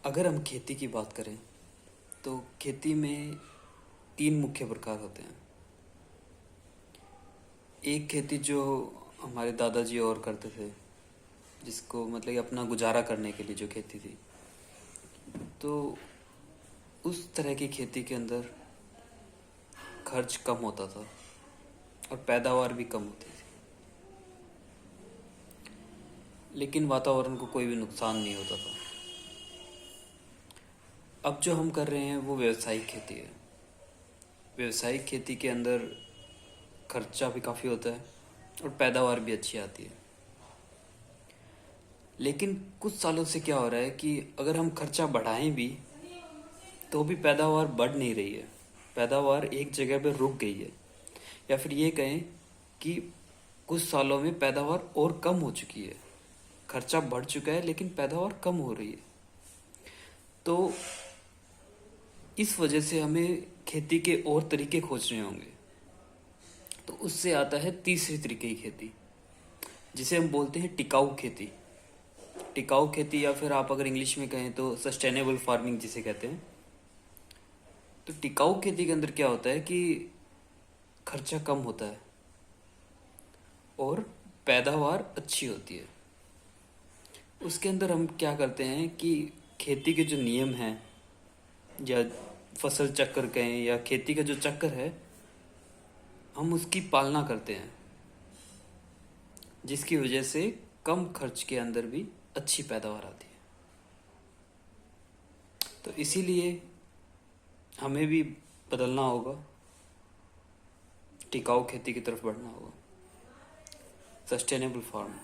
अगर हम खेती की बात करें तो खेती में तीन मुख्य प्रकार होते हैं। एक खेती जो हमारे दादाजी और करते थे, जिसको मतलब कि अपना गुजारा करने के लिए जो खेती थी, तो उस तरह की खेती के अंदर खर्च कम होता था और पैदावार भी कम होती थी, लेकिन वातावरण को कोई भी नुकसान नहीं होता था। अब जो हम कर रहे हैं वो व्यावसायिक खेती है। व्यावसायिक खेती के अंदर खर्चा भी काफ़ी होता है और पैदावार भी अच्छी आती है। लेकिन कुछ सालों से क्या हो रहा है कि अगर हम खर्चा बढ़ाएं भी तो भी पैदावार बढ़ नहीं रही है। पैदावार एक जगह पर रुक गई है, या फिर ये कहें कि कुछ सालों में पैदावार और कम हो चुकी है। खर्चा बढ़ चुका है लेकिन पैदावार कम हो रही है। तो इस वजह से हमें खेती के और तरीके खोजने होंगे। तो उससे आता है तीसरी तरीके की खेती, जिसे हम बोलते हैं टिकाऊ खेती। टिकाऊ खेती, या फिर आप अगर इंग्लिश में कहें तो सस्टेनेबल फार्मिंग जिसे कहते हैं। तो टिकाऊ खेती के अंदर क्या होता है कि खर्चा कम होता है और पैदावार अच्छी होती है। उसके अंदर हम क्या करते हैं कि खेती के जो नियम हैं, या फसल चक्र कहें या खेती का जो चक्र है, हम उसकी पालना करते हैं, जिसकी वजह से कम खर्च के अंदर भी अच्छी पैदावार आती है। तो इसीलिए हमें भी बदलना होगा, टिकाऊ खेती की तरफ बढ़ना होगा, सस्टेनेबल फार्म।